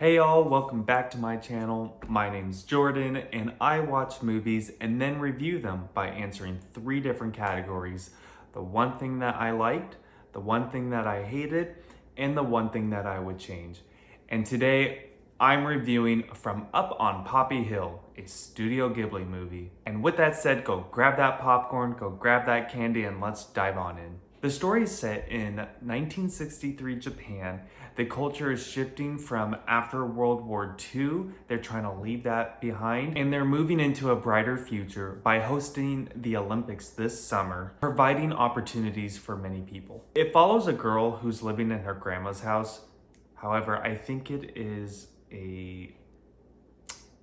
Hey y'all, welcome back to my channel. My name's Jordan and I watch movies and then review them by answering 3 different categories. The one thing that I liked, the one thing that I hated, and the one thing that I would change. And today I'm reviewing From Up on Poppy Hill, a Studio Ghibli movie. And with that said, go grab that popcorn, go grab that candy, and let's dive on in. The story is set in 1963 Japan. The culture is shifting from after World War II. They're trying to leave that behind, and they're moving into a brighter future by hosting the Olympics this summer, providing opportunities for many people. It follows a girl who's living in her grandma's house. However, I think it is I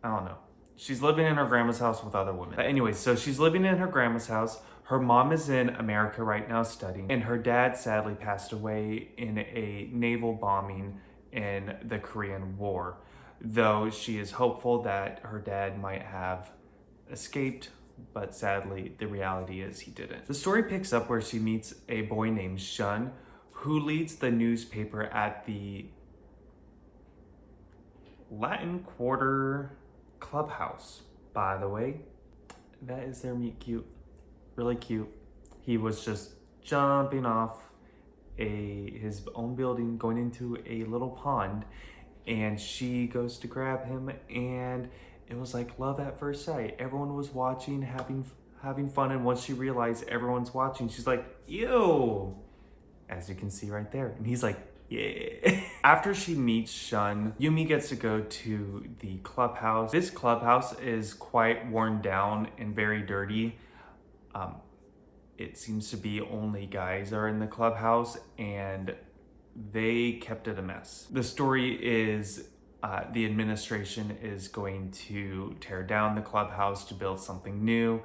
don't know. She's living in her grandma's house with other women. But anyways, so she's living in her grandma's house. Her mom is in America right now studying, and her dad sadly passed away in a naval bombing in the Korean War, though she is hopeful that her dad might have escaped, but sadly the reality is he didn't. The story picks up where she meets a boy named Shun, who leads the newspaper at the Latin Quarter Clubhouse. By the way, that is their meet cute. Really cute. He was just jumping off his own building, going into a little pond, and she goes to grab him, and it was like love at first sight. Everyone was watching, having fun, and once she realized everyone's watching, she's like, ew, as you can see right there. And he's like, yeah. After she meets Shun, Yumi gets to go to the clubhouse. This clubhouse is quite worn down and very dirty. It seems to be only guys are in the clubhouse, and they kept it a mess. The story is the administration is going to tear down the clubhouse to build something new,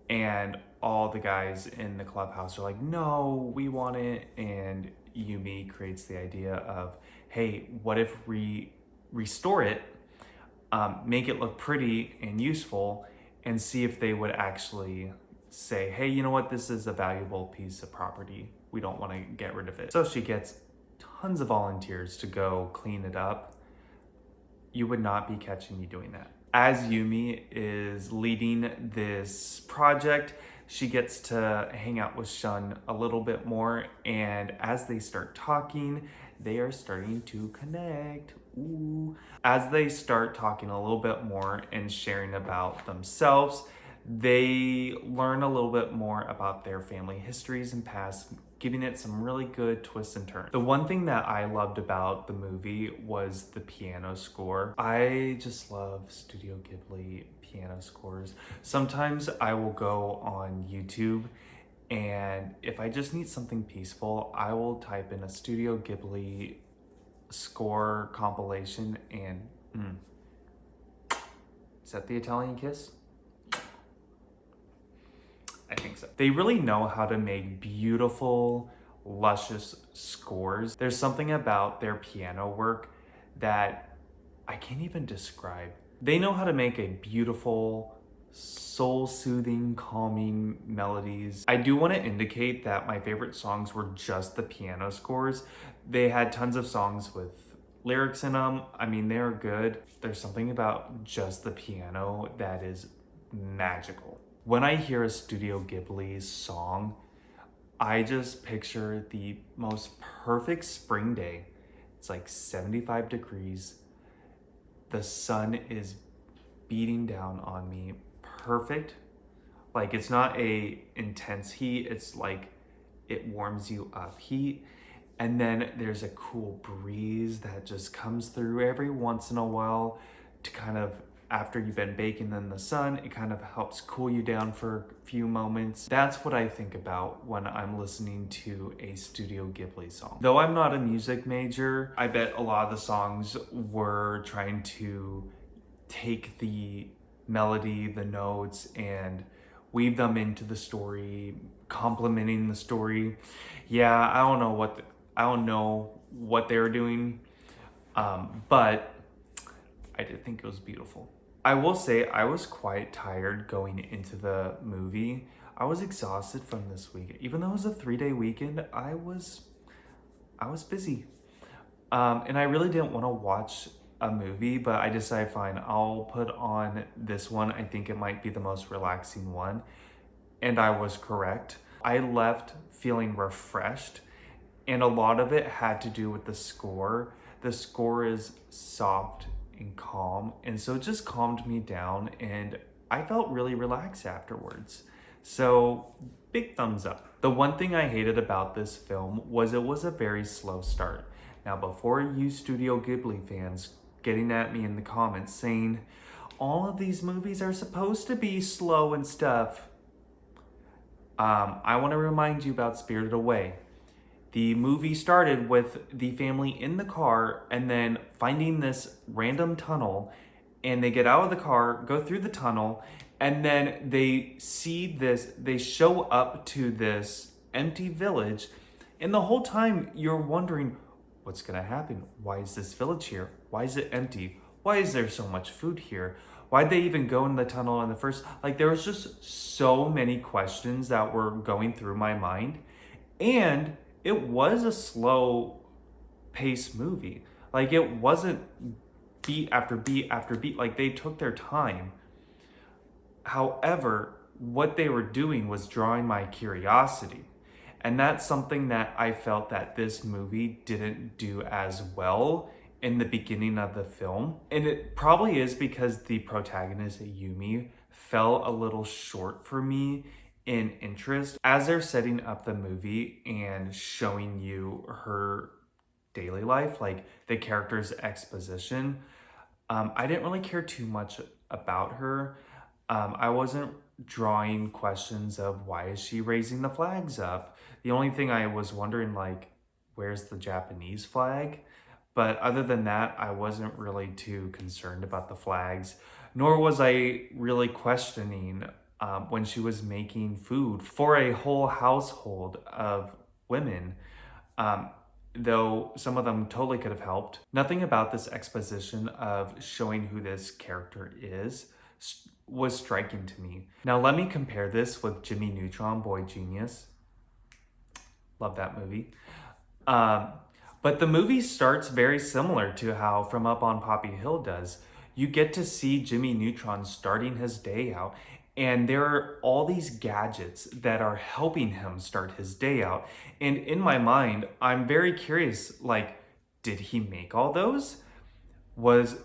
and all the guys in the clubhouse are like, no, we want it. And Yumi creates the idea of, hey, what if we restore it, make it look pretty and useful, and see if they would actually say, hey, you know what, this is a valuable piece of property. We don't want to get rid of it. So she gets tons of volunteers to go clean it up. You would not be catching me doing that. As Yumi is leading this project, she gets to hang out with Shun a little bit more, and as they start talking, they are starting to connect. Ooh. As they start talking a little bit more and sharing about themselves, they learn a little bit more about their family histories and past, giving it some really good twists and turns. The one thing that I loved about the movie was the piano score. I just love Studio Ghibli piano scores. Sometimes I will go on YouTube, and if I just need something peaceful, I will type in a Studio Ghibli score compilation, and is that the Italian kiss? I think so. They really know how to make beautiful, luscious scores. There's something about their piano work that I can't even describe. They know how to make a beautiful, soul-soothing, calming melodies. I do want to indicate that my favorite songs were just the piano scores. They had tons of songs with lyrics in them. I mean, they're good. There's something about just the piano that is magical. When I hear a Studio Ghibli song, I just picture the most perfect spring day. It's like 75 degrees. The sun is beating down on me. Perfect. Like, it's not a intense heat. It's like it warms you up heat. And then there's a cool breeze that just comes through every once in a while to kind of, after you've been baking in the sun, it kind of helps cool you down for a few moments. That's what I think about when I'm listening to a Studio Ghibli song. Though I'm not a music major, I bet a lot of the songs were trying to take the melody, the notes, and weave them into the story, complementing the story. Yeah, I don't know what they were doing, but I did think it was beautiful. I will say I was quite tired going into the movie. I was exhausted from this week. Even though it was a 3-day weekend, I was busy. And I really didn't want to watch a movie, but I decided, fine, I'll put on this one. I think it might be the most relaxing one. And I was correct. I left feeling refreshed, and a lot of it had to do with the score. The score is soft and calm, and so it just calmed me down, and I felt really relaxed afterwards. So, big thumbs up. The one thing I hated about this film was it was a very slow start. Now, before you Studio Ghibli fans getting at me in the comments saying, all of these movies are supposed to be slow and stuff, I want to remind you about Spirited Away. The movie started with the family in the car and then finding this random tunnel, and they get out of the car, go through the tunnel, and then they show up to this empty village, and the whole time you're wondering, what's gonna happen? Why is this village here? Why is it empty? Why is there so much food here? Why'd they even go in the tunnel in the first? Like, there was just so many questions that were going through my mind. And it was a slow paced movie. Like, it wasn't beat after beat after beat. Like, they took their time. However, what they were doing was drawing my curiosity. And that's something that I felt that this movie didn't do as well in the beginning of the film. And it probably is because the protagonist, Yumi, fell a little short for me in interest. As they're setting up the movie and showing you her daily life, like the character's exposition, I didn't really care too much about her. I wasn't drawing questions of why is she raising the flags up. The only thing I was wondering, like, where's the Japanese flag? But other than that, I wasn't really too concerned about the flags, nor was I really questioning when she was making food for a whole household of women, though some of them totally could have helped. Nothing about this exposition of showing who this character is was striking to me. Now let me compare this with Jimmy Neutron, Boy Genius. Love that movie. But the movie starts very similar to how From Up on Poppy Hill does. You get to see Jimmy Neutron starting his day out, and there are all these gadgets that are helping him start his day out. And in my mind, I'm very curious, like, did he make all those?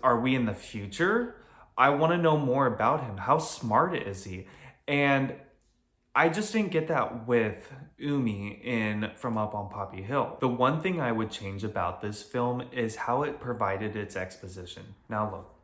Are we in the future? I want to know more about him. How smart is he? And I just didn't get that with Umi in From Up on Poppy Hill. The one thing I would change about this film is how it provided its exposition. Now look,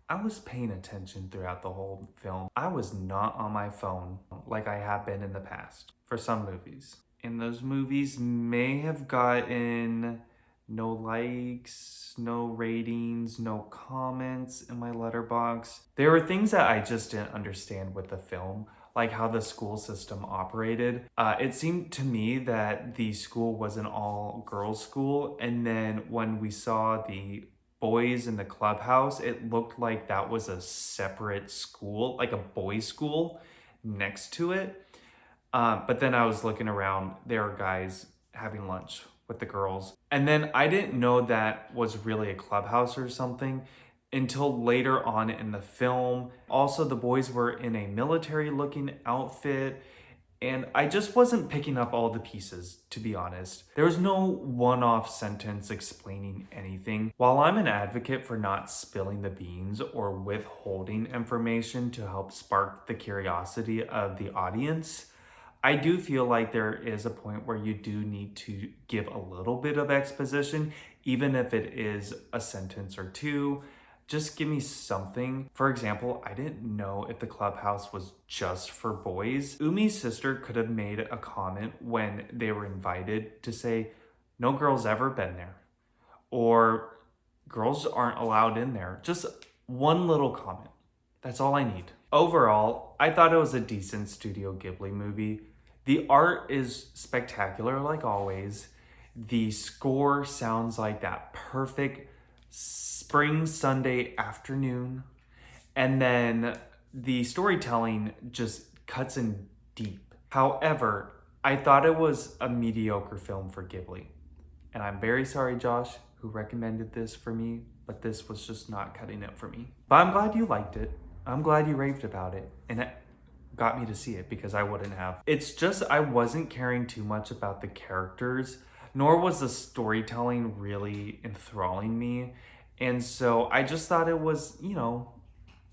I was paying attention throughout the whole film. I was not on my phone like I have been in the past for some movies. And those movies may have gotten no likes, no ratings, no comments in my letterbox. There were things that I just didn't understand with the film, like how the school system operated. It seemed to me that the school was an all-girls school, and then when we saw the boys in the clubhouse, it looked like that was a separate school, like a boys' school next to it. But then I was looking around, there were guys having lunch with the girls. And then I didn't know that was really a clubhouse or something until later on in the film. Also, the boys were in a military looking outfit, and I just wasn't picking up all the pieces, to be honest. There was no one-off sentence explaining anything. While I'm an advocate for not spilling the beans or withholding information to help spark the curiosity of the audience, I do feel like there is a point where you do need to give a little bit of exposition, even if it is a sentence or two. Just give me something. For example, I didn't know if the clubhouse was just for boys. Umi's sister could have made a comment when they were invited to say, no girl's ever been there, or girls aren't allowed in there. Just one little comment. That's all I need. Overall, I thought it was a decent Studio Ghibli movie. The art is spectacular, like always. The score sounds like that perfect spring Sunday afternoon. And then the storytelling just cuts in deep. However, I thought it was a mediocre film for Ghibli. And I'm very sorry, Josh, who recommended this for me. but this was just not cutting it for me. But I'm glad you liked it. I'm glad you raved about it, and it got me to see it because I wouldn't have. It's just I wasn't caring too much about the characters, nor was the storytelling really enthralling me. And so I just thought it was,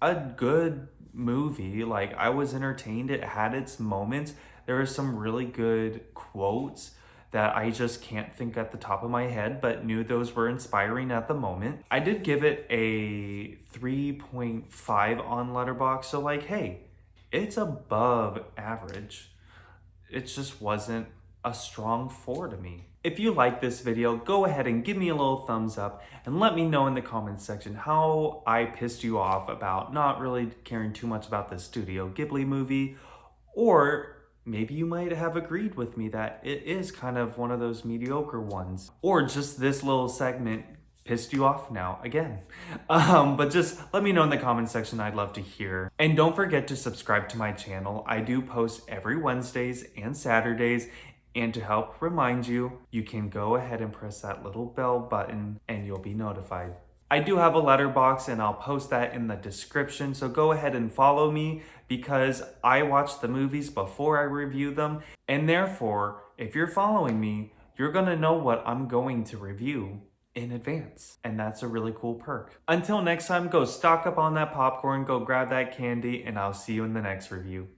a good movie. Like, I was entertained. It had its moments. There were some really good quotes that I just can't think at the top of my head, but knew those were inspiring at the moment. I did give it a 3.5 on Letterboxd, so like, hey, it's above average. It just wasn't a strong 4 to me. If you like this video, go ahead and give me a little thumbs up and let me know in the comments section how I pissed you off about not really caring too much about the Studio Ghibli movie, or maybe you might have agreed with me that it is kind of one of those mediocre ones, or just this little segment pissed you off now again. But just let me know in the comment section. I'd love to hear. And don't forget to subscribe to my channel. I do post every Wednesdays and Saturdays. And to help remind you, you can go ahead and press that little bell button and you'll be notified. I do have a letterbox and I'll post that in the description. So go ahead and follow me because I watch the movies before I review them. And therefore, if you're following me, you're gonna know what I'm going to review in advance. And that's a really cool perk. Until next time, go stock up on that popcorn, go grab that candy, and I'll see you in the next review.